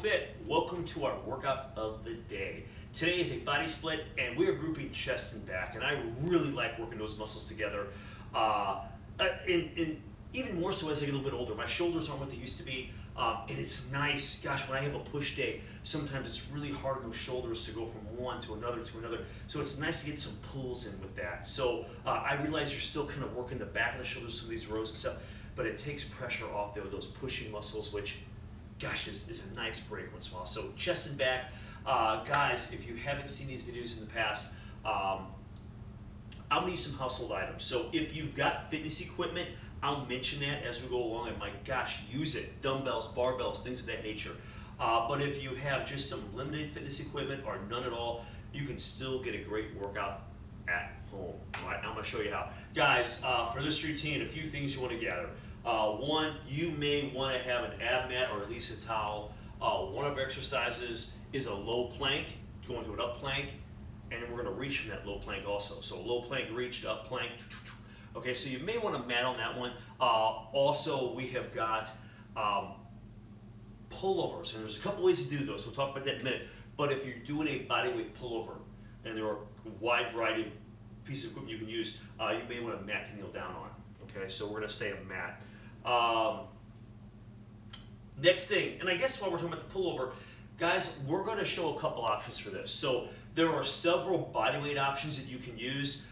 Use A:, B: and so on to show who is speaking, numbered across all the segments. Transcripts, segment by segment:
A: Fit. Welcome to our workout of the day. Today is a body split, and we are grouping chest and back. And I really like working those muscles together. And even more so as I get a little bit older. My shoulders aren't what they used to be, and it's nice. Gosh, when I have a push day, sometimes it's really hard on those shoulders to go from one to another to another. So it's nice to get some pulls in with that. So I realize you're still kind of working the back of the shoulders, some of these rows and stuff, but it takes pressure off those pushing muscles, which, gosh, is a nice break once in a while. So chest and back. Guys, if you haven't seen these videos in the past, I'm going to use some household items. So if you've got fitness equipment, I'll mention that as we go along, and my gosh, use it. Dumbbells, barbells, things of that nature. But if you have just some limited fitness equipment or none at all, you can still get a great workout at home. All right, I'm going to show you how. Guys, for this routine, a few things you want to gather. One, you may want to have an ab mat or at least a towel. One of our exercises is a low plank, going to an up plank, and then we're going to reach from that low plank also. So low plank, reach, up plank. Okay, so you may want to mat on that one. Also, we have got pullovers, and there's a couple ways to do those. We'll talk about that in a minute. But if you're doing a bodyweight pullover, and there are a wide variety of pieces of equipment you can use, you may want a mat to kneel down on. Okay, so we're going to say a mat. Next thing, and I guess while we're talking about the pullover, guys, we're going to show a couple options for this. So there are several bodyweight options that you can use.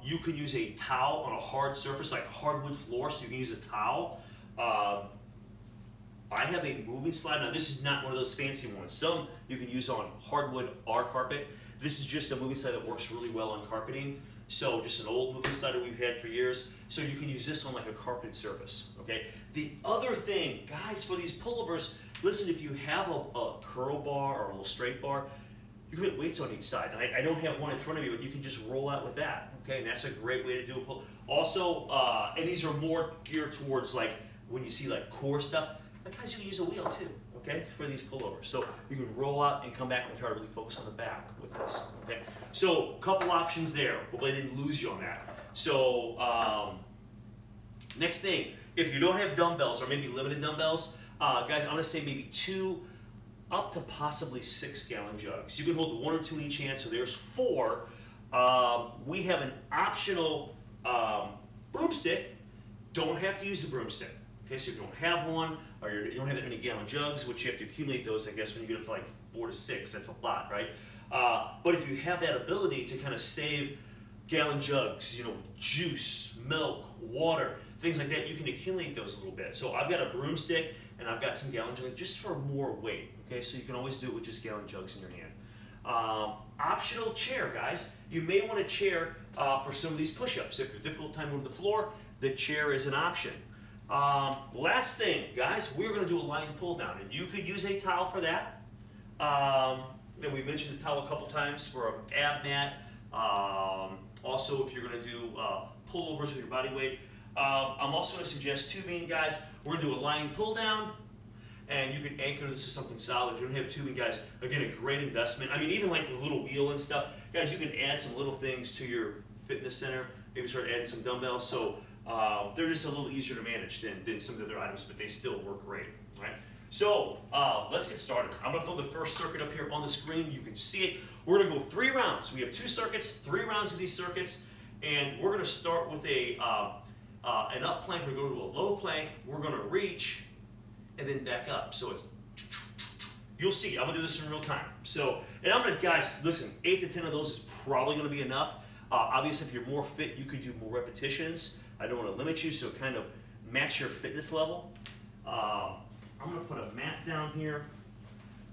A: You could use a towel on a hard surface like hardwood floor, so you can use a towel. I have a moving slide. Now this is not one of those fancy ones. Some you can use on hardwood or carpet. This is just a moving slide that works really well on carpeting. So just an old moving slide that we've had for years. So you can use this on like a carpeted surface, okay? The other thing, guys, for these pullovers, listen, if you have a curl bar or a little straight bar, you can put weights on each side. I don't have one in front of me, but you can just roll out with that, okay? And that's a great way to do a pull. Also, and these are more geared towards like when you see like core stuff, like guys, you can use a wheel too, okay, for these pullovers. So you can roll out and come back and try to really focus on the back with this, okay? So a couple options there. Hopefully I didn't lose you on that. So next thing, if you don't have dumbbells or maybe limited dumbbells, guys, I'm gonna say maybe 2 up to possibly 6-gallon jugs. You can hold 1 or 2 in each hand, so there's 4. We have an optional broomstick. Don't have to use the broomstick. Okay, so if you don't have one, or you don't have that many gallon jugs, which you have to accumulate those, I guess, when you get up to like 4 to 6, that's a lot, right? But if you have that ability to kind of save gallon jugs, you know, juice, milk, water, things like that, you can accumulate those a little bit. So I've got a broomstick, and I've got some gallon jugs just for more weight, okay? So you can always do it with just gallon jugs in your hand. Optional chair, guys. You may want a chair for some of these push-ups. If you're difficult time on the floor, the chair is an option. Last thing, guys, we're going to do a lying pull down, and you could use a towel for that. And we mentioned the towel a couple times for an ab mat. Also, if you're going to do pullovers with your body weight. I'm also going to suggest tubing, guys. We're going to do a lying pull down, and you can anchor this to something solid. If you don't have tubing, guys, again, a great investment. I mean, even like the little wheel and stuff, guys, you can add some little things to your fitness center. Maybe start adding some dumbbells. So they're just a little easier to manage than some of the other items, but they still work great. All right? So let's get started. I'm going to throw the first circuit up here on the screen. You can see it. We're going to go 3 rounds. We have 2 circuits, 3 rounds of these circuits, and we're going to start with an up plank. We're going to go to a low plank. We're going to reach and then back up. So it's, you'll see. I'm going to do this in real time. So, and I'm going to, guys, listen, 8 to 10 of those is probably going to be enough. Obviously, if you're more fit, you could do more repetitions. I don't want to limit you, so kind of match your fitness level. I'm going to put a mat down here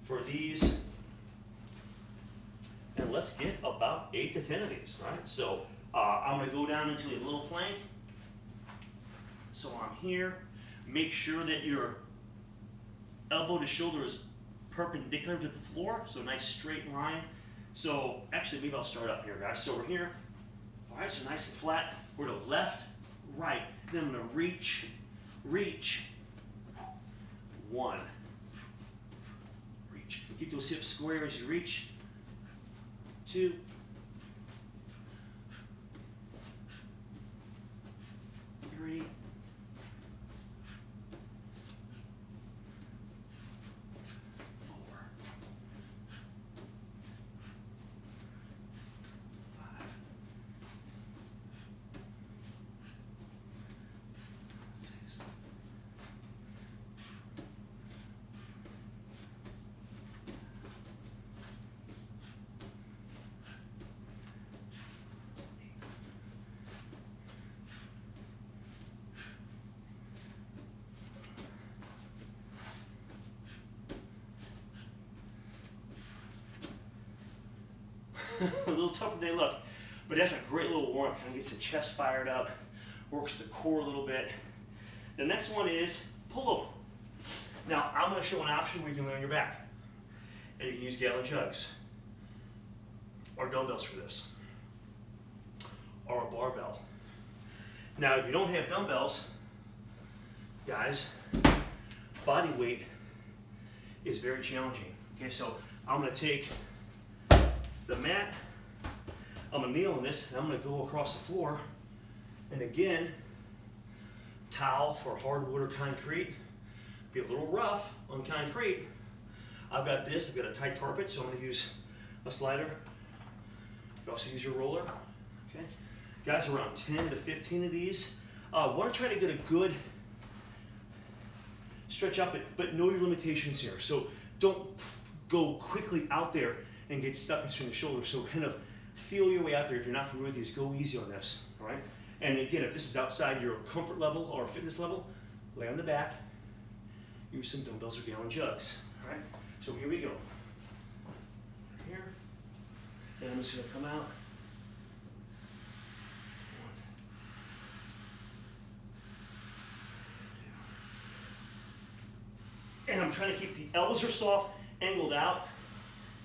A: for these. And let's get about 8 to 10 of these, right? So I'm going to go down into a little plank. So I'm here. Make sure that your elbow to shoulder is perpendicular to the floor, so a nice straight line. So actually, maybe I'll start up here, guys. So we're here. All right, so nice and flat. We're to left, right. Then I'm going to reach, reach. 1. Reach. Keep those hips square as you reach. 2. 3. 4. a little tougher than they look. But that's a great little warm-up, kind of gets the chest fired up, works the core a little bit. The next one is pull over. Now, I'm going to show an option where you can lay on your back. And you can use gallon jugs, or dumbbells for this, or a barbell. Now, if you don't have dumbbells, guys, body weight is very challenging. Okay, so I'm going to take the mat, I'm going to kneel on this, and I'm going to go across the floor. And again, towel for hardwood or concrete. Be a little rough on concrete. I've got this, I've got a tight carpet, so I'm going to use a slider. You can also use your roller. Okay, guys, around 10 to 15 of these. Want to try to get a good stretch up it, but know your limitations here. So don't go quickly out there and get stuck between the shoulders. So kind of feel your way out there. If you're not familiar with these, go easy on this, all right? And again, if this is outside your comfort level or fitness level, lay on the back, use some dumbbells or gallon jugs, all right? So here we go. Here, and I'm just gonna come out. And I'm trying to keep the elbows are soft, angled out.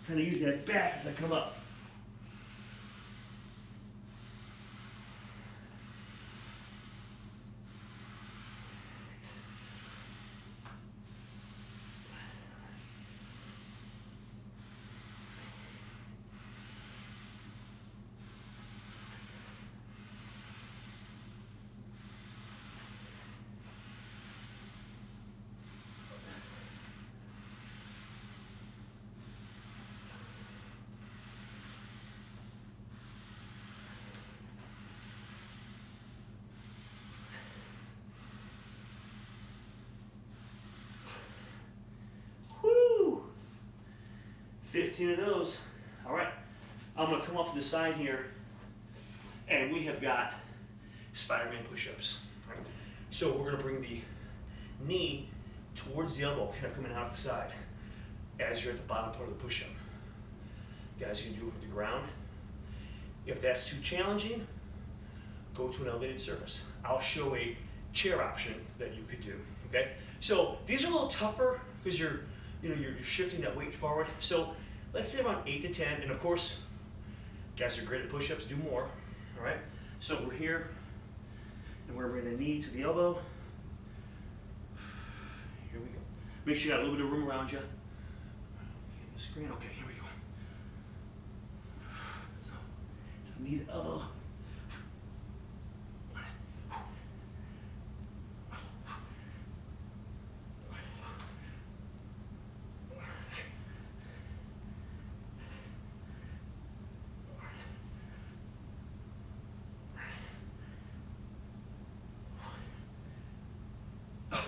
A: Kind of use that back as I come up. Woo! 15 of those. All right, I'm gonna come off to the side here, and we have got Spider-Man push-ups. Right? So we're gonna bring the knee towards the elbow, kind of coming out the side, as you're at the bottom part of the push-up. Guys, you can do it with the ground. If that's too challenging, go to an elevated surface. I'll show a chair option that you could do, okay? So these are a little tougher because you're shifting that weight forward. So let's say around 8 to 10, and of course, guys are great at push-ups, do more, all right? So we're here, and we're bringing the knee to the elbow. Here we go. Make sure you got a little bit of room around you. The screen, okay, here we go. So knee to elbow.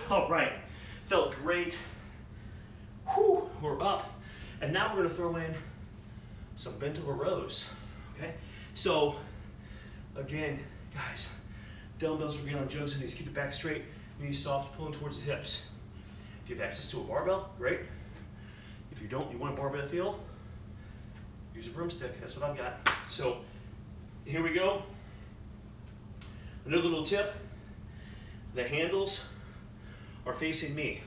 A: All right, felt great. Whew, we're up. And now we're gonna throw in some bent over rows, okay? So, again, guys, dumbbells or gallon jugs in these, keep it back straight, knees soft, pulling towards the hips. If you have access to a barbell, great. If you don't, you want a barbell feel, use a broomstick, that's what I've got. So, here we go. Another little tip, the handles are facing me.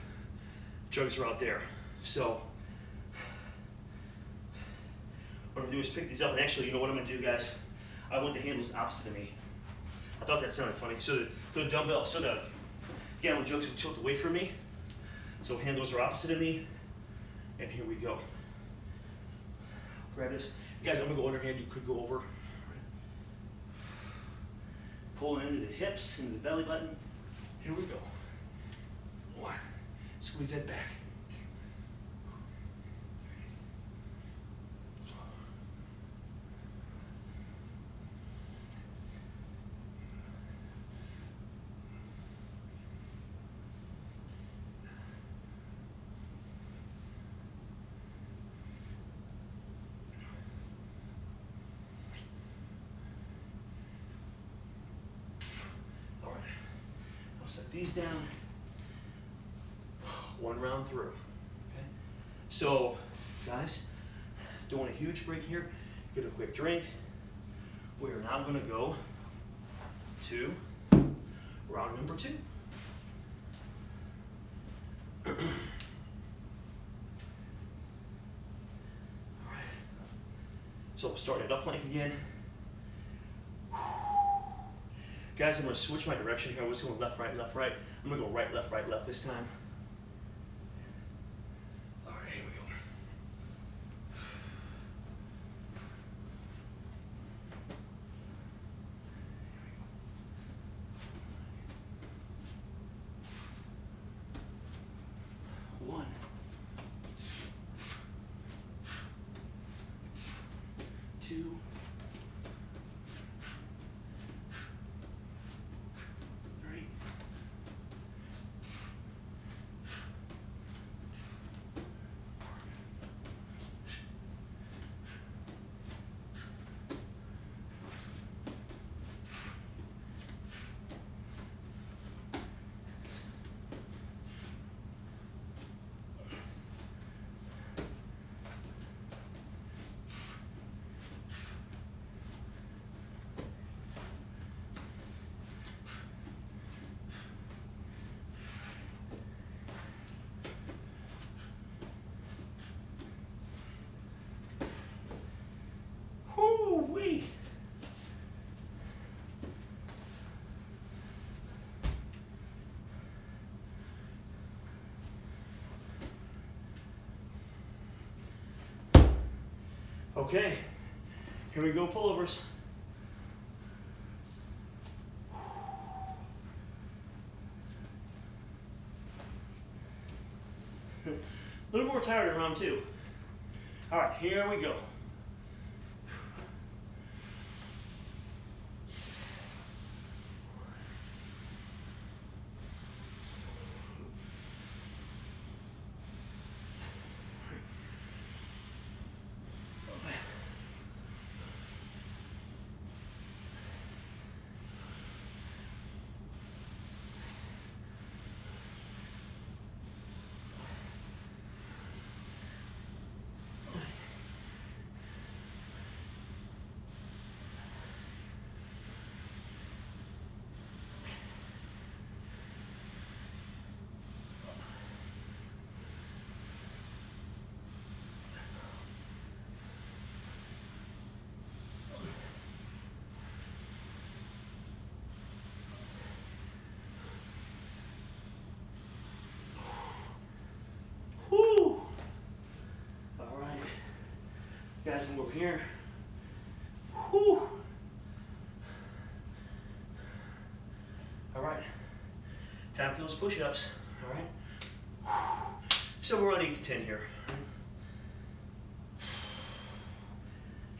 A: Jugs are out there. So what I'm gonna do is pick these up, and actually, you know what I'm gonna do, guys? I want the handles opposite of me. I thought that sounded funny. So the dumbbell, so the gallon jugs will tilt away from me. So handles are opposite of me, and here we go. Grab this. Guys, I'm gonna go underhand, you could go over. Pull into the hips, into the belly button. Here we go. One, squeeze that back. All right, I'll set these down. One round through, okay? So, guys, don't want a huge break here. get a quick drink. We are now going to go to round number 2. All right. So we'll start at up plank again. Guys, I'm going to switch my direction here. I'm just going left, right, left, right. I'm going to go right, left this time. All right, here we go. One. 2. 3. 4. Okay, here we go, pullovers. A little more tired in round 2. All right, here we go. Whew. All right, guys, I'm over here. Whew. All right, time for those push-ups. All right, so we're on 8 to 10 here.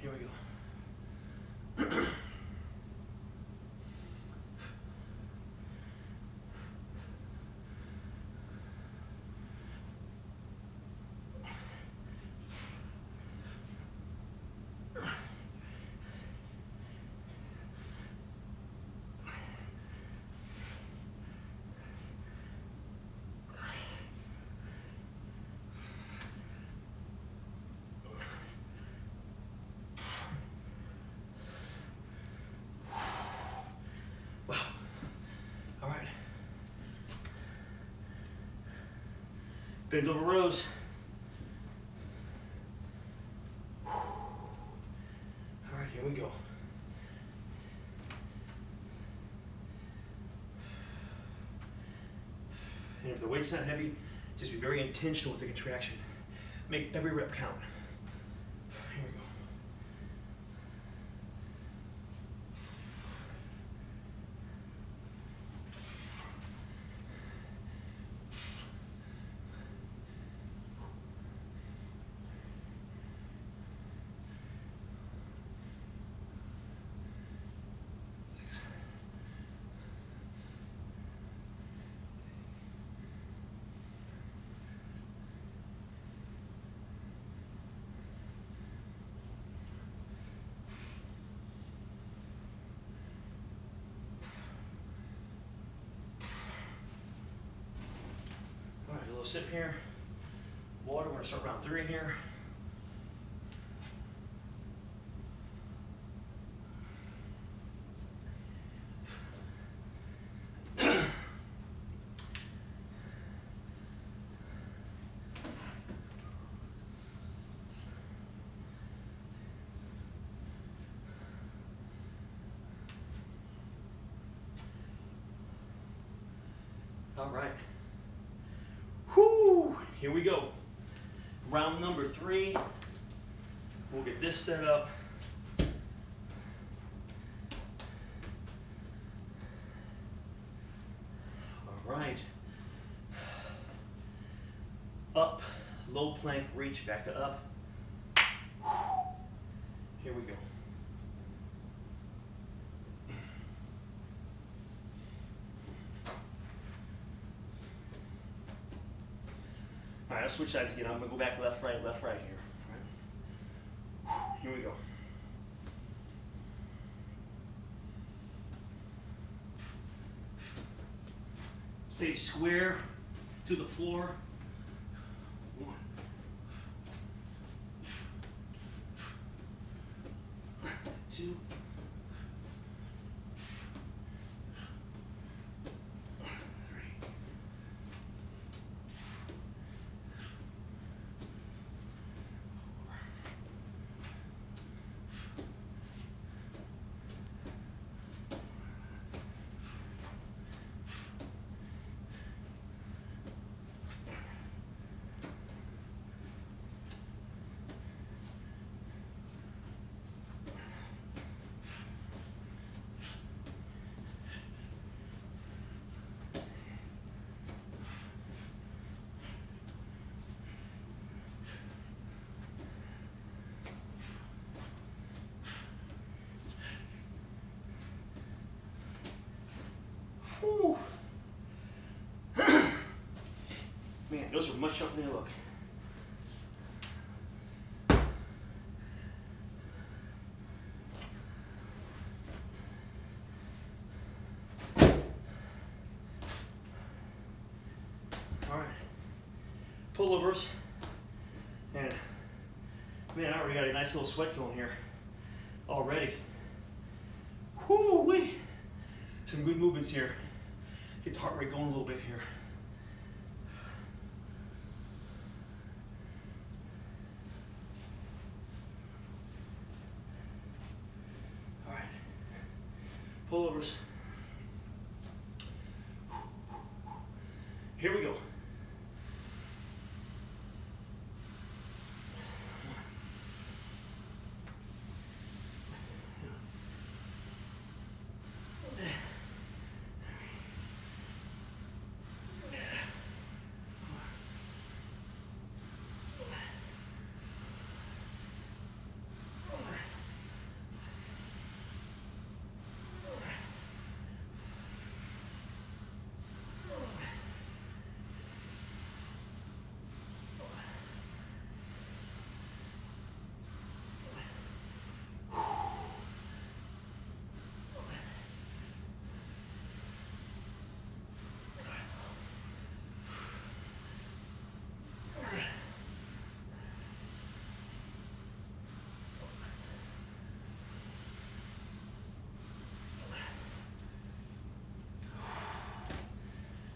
A: Here we go. Wow. All right. Bend over rows. All right, here we go. And if the weight's not heavy, just be very intentional with the contraction. Make every rep count. Here we go. All right, a little sip here. Water, we're gonna start round 3 here. All right. Whoo! Here we go. Round number 3. We'll get this set up. All right. Up, low plank, reach, back to up. Here we go. All right, I'll switch sides again. I'm gonna go back to left, right here. All right. Here we go. Stay square to the floor. 1, 2, 3. Whew. Man, those are much tougher than they look. All right, pullovers, and man, I already got a nice little sweat going here already. Whoo-wee. Some good movements here. Get the heart rate going a little bit here. All right, pullovers. Here we go.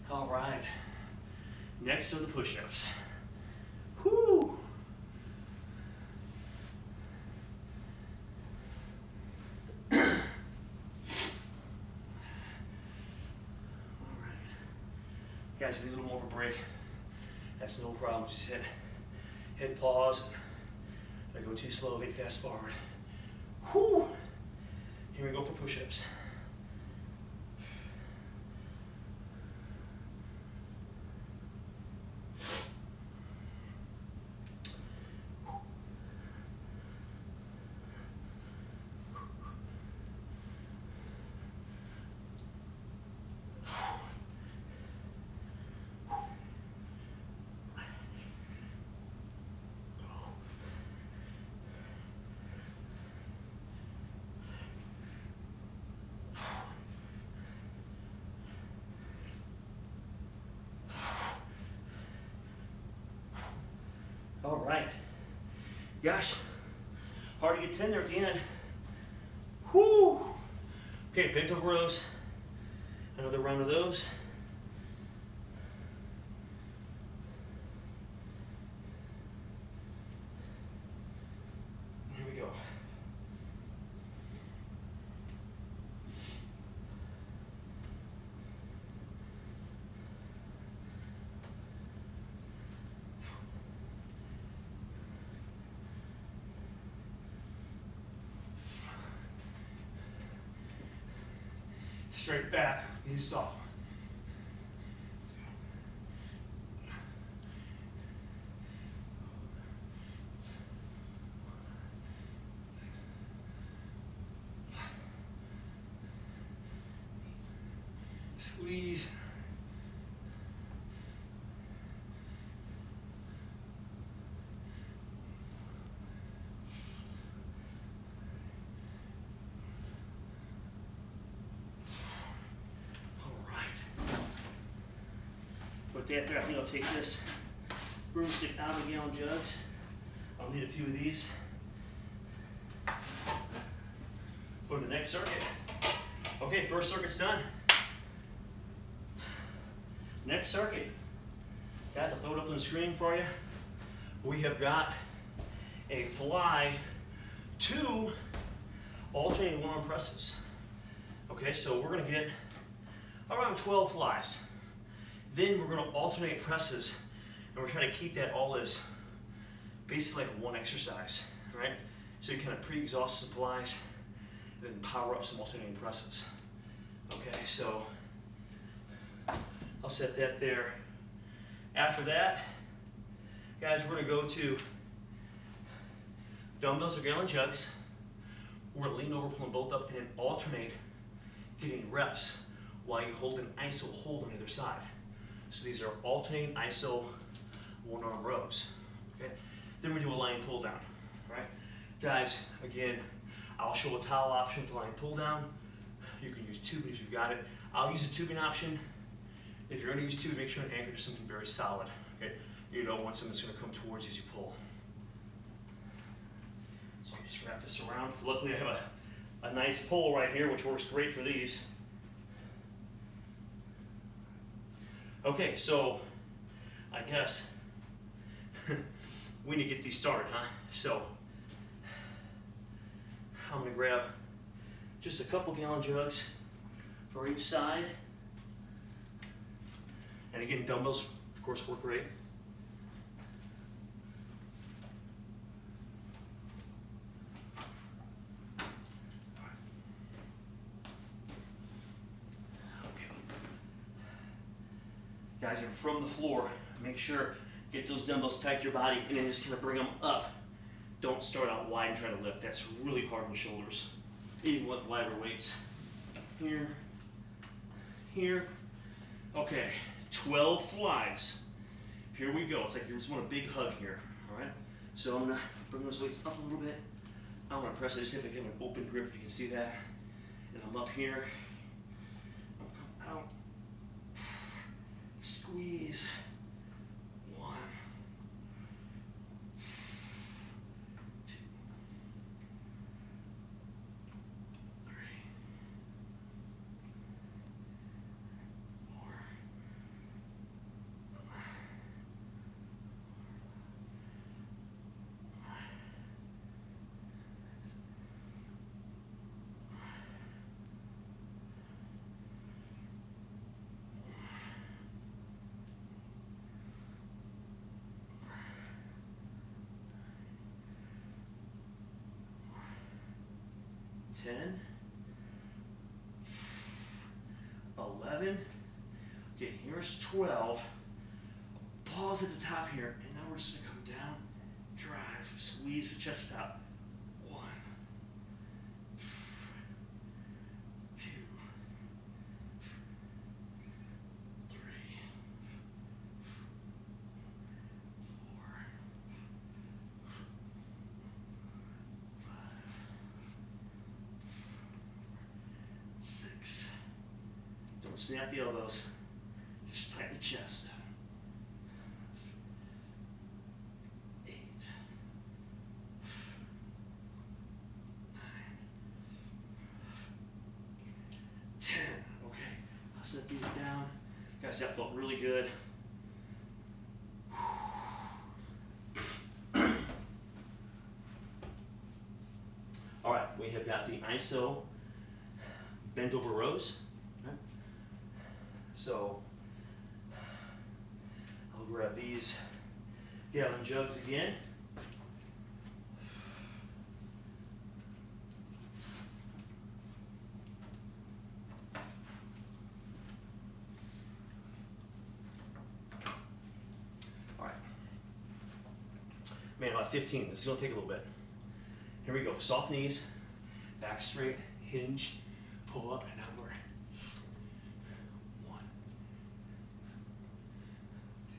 A: All right, next are the push-ups. Whoo! All right, guys, if you need a little more of a break, that's no problem. Just hit pause. If I go too slow, hit fast forward. Whoo! Here we go for push-ups. All right. Gosh, hard to get 10 there at the end. Whoo! Okay, bent over rows. Another round of those. Here we go. straight back, knees soft. Squeeze. With that there, I think I'll take this broomstick out of the gallon jugs. I'll need a few of these for the next circuit. Okay, first circuit's done. Next circuit. Guys, I'll throw it up on the screen for you. We have got a fly, 2 alternating one-arm presses. Okay, so we're gonna get around 12 flies. Then we're gonna alternate presses, and we're trying to keep that all as basically like one exercise, right? So you kind of pre-exhaust some flies, and then power up some alternating presses. Okay, so I'll set that there. After that, guys, we're gonna go to dumbbells or gallon jugs. We're gonna lean over, pull them both up, and alternate getting reps while you hold an iso hold on either side. So these are alternating iso one-arm rows. Okay. Then we do a lying pull down. Right, guys. Again, I'll show a towel option to lying pull down. You can use tubing if you've got it. I'll use a tubing option. If you're going to use tubing, make sure to anchor to something very solid. Okay, you don't want something that's going to come towards you as you pull. So I'll just wrap this around. Luckily, I have a nice pull right here, which works great for these. Okay, so I guess we need to get these started, huh? So I'm going to grab just a couple gallon jugs for each side. And again, dumbbells, of course, work great. Guys, you're from the floor. Make sure, get those dumbbells tight to your body, and then just kind of bring them up. Don't start out wide and try to lift. That's really hard on the shoulders, even with lighter weights. Here, here. Okay, 12 flies. Here we go. It's like you just want a big hug here, all right? So I'm gonna bring those weights up a little bit. I wanna press it as if I have an open grip, if you can see that. And I'm up here. I'm coming out. Squeeze. 1, 2, 3, 4, 10, 11, okay, here's 12, pause at the top here, and now we're just gonna come down, drive, squeeze the chest out, 1, 2, 3, 4, 5, 6. Don't snap the elbows. Just tighten the chest. 8. 9. 10. Okay. I'll set these down. Guys, that felt really good. All right, we have got the iso bent over rows. Okay. So I'll grab these gallon jugs again. Man, about 15. This is gonna take a little bit. Here we go. Soft knees, back straight, hinge, pull up and outward. 1, 2.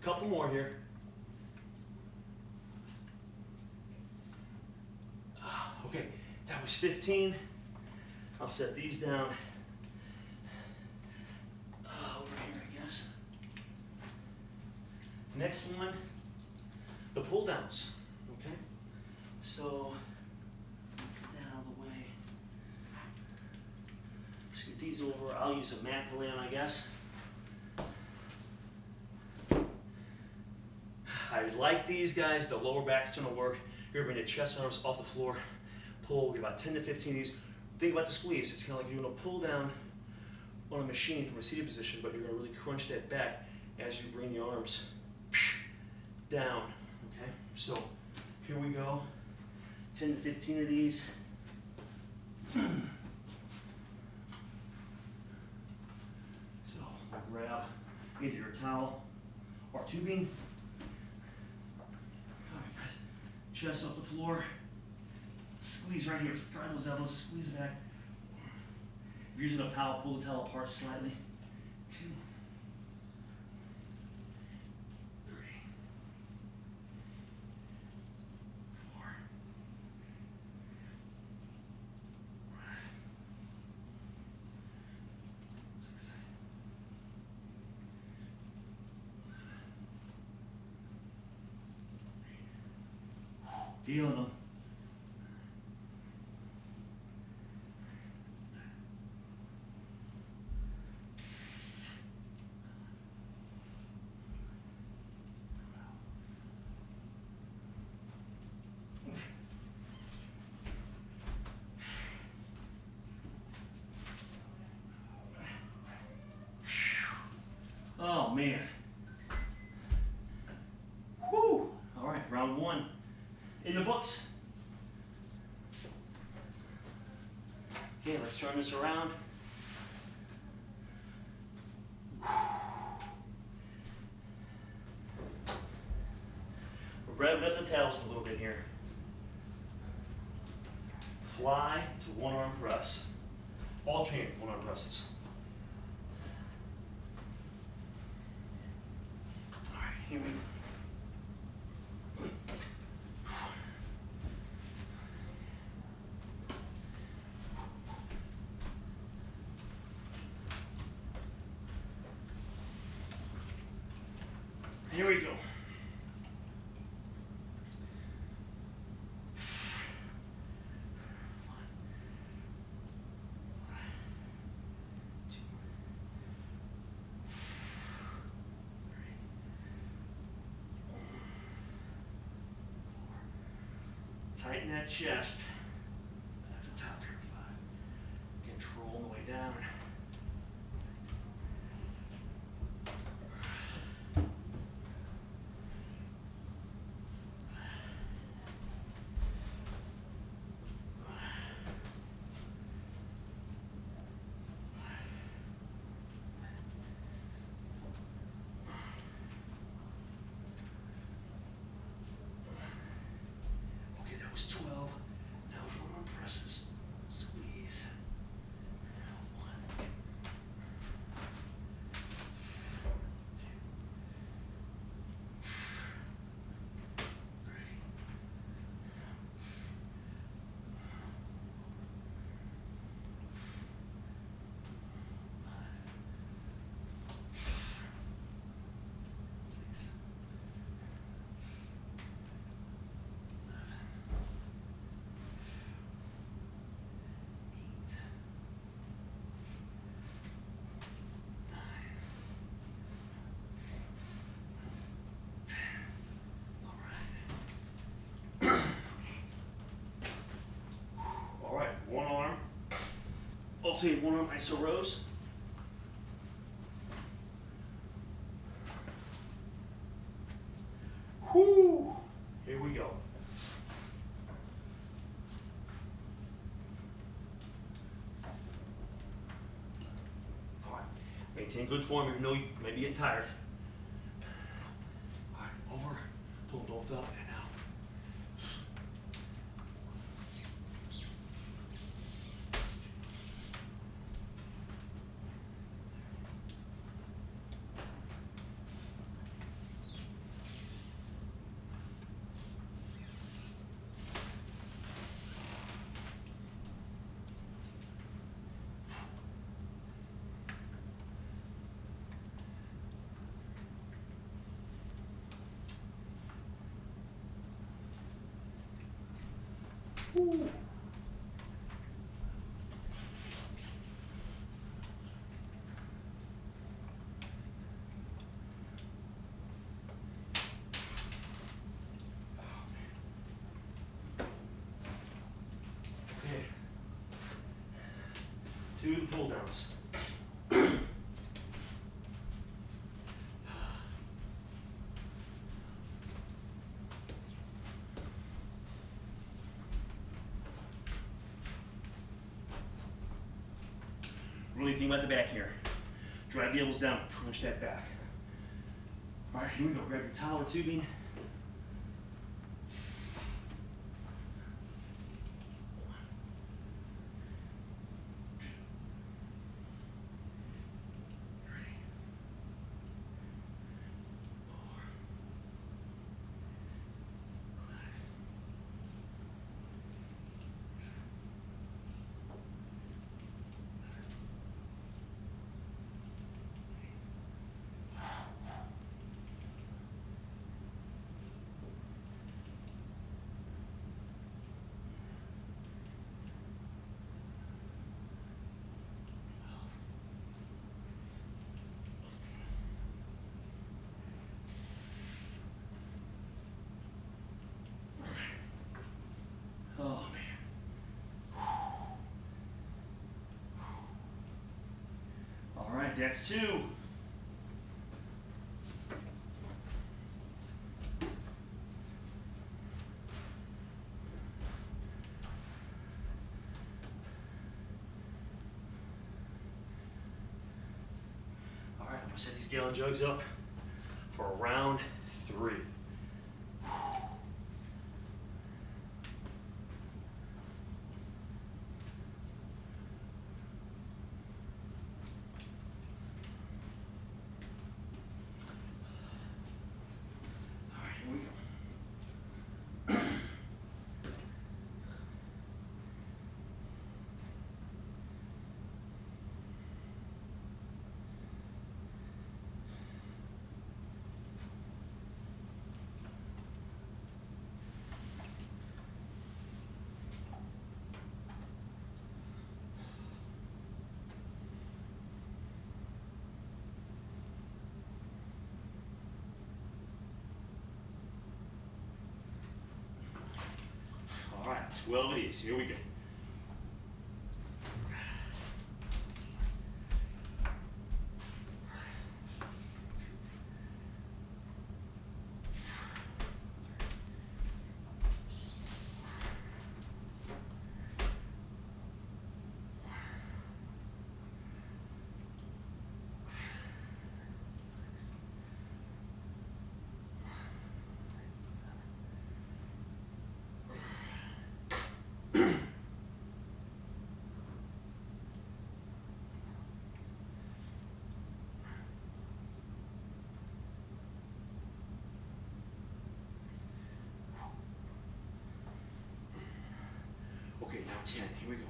A: Couple more here. Okay, that was 15. I'll set these down over here, I guess. Next one, the pull downs. Okay, so get that out of the way. Scoot these over. I'll use a mat to lay on, I guess. I like these guys. The lower back's gonna work. You're gonna bring the chest and arms off the floor. Pull. Get about 10 to 15 of these. Think about the squeeze. It's kind of like you're gonna pull down on a machine from a seated position, but you're gonna really crunch that back as you bring the arms down. Okay. So here we go. 10 to 15 of these. So grab either your towel or tubing. Chest off the floor, squeeze right here, drive those elbows, squeeze it back. If you're using a towel, pull the towel apart slightly. 2, 3, 4, 6, 7. Feeling them. Oh man. Whew. All right, round 1 in the books. Okay, let's turn this around. We're revving up the towels a little bit here. Fly to one arm press. All chain one arm presses. All right, here we go. Here we go. 1, 2, 3, 4. Tighten that chest. At the top here, 5. Control the way down. 6. Okay, that was 12. Alternate one arm iso rows. Whoo! Here we go. All right, maintain good form even though you may be getting tired. All right, over, pull both up and out. Woo. Okay. 2 pull downs. Really think about the back here. Drive the elbows down, crunch that back. All right, here we go. Grab your towel or tubing. Oh man. All right, that's 2. All right, I'm gonna set these gallon jugs up for round 3. All right, 12 of these. Here we go. Okay, now 10. Here we go.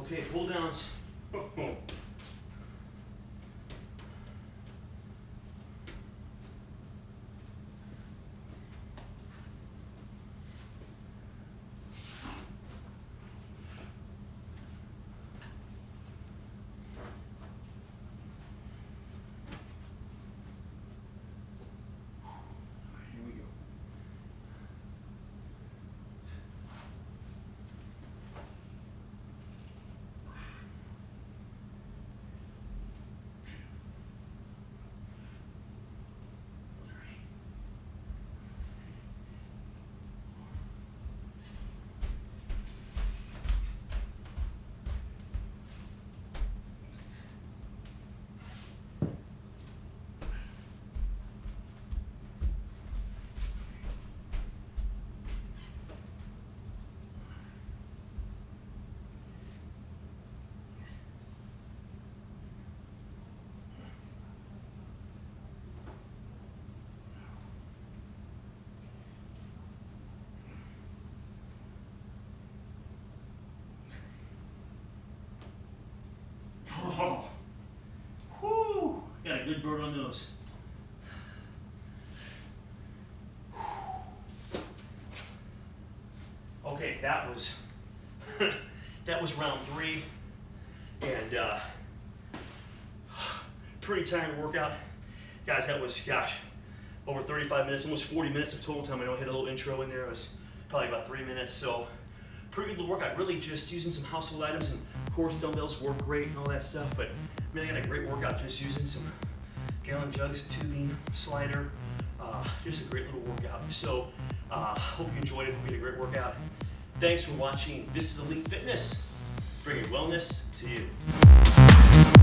A: Okay, pull downs. Here we go. Oh, whoo! Got a good burn on those. Okay, that was that was round 3, and pretty tiring workout, guys. That was over 35 minutes, almost 40 minutes of total time. I know I had a little intro in there. It was probably about 3 minutes, so pretty good workout. Really just using some household items, and of course dumbbells work great and all that stuff. But man, I got a great workout just using some gallon jugs, tubing, slider. Just a great little workout. So hope you enjoyed it. Hope you had a great workout. Thanks for watching. This is Elite Fitness, bringing wellness to you.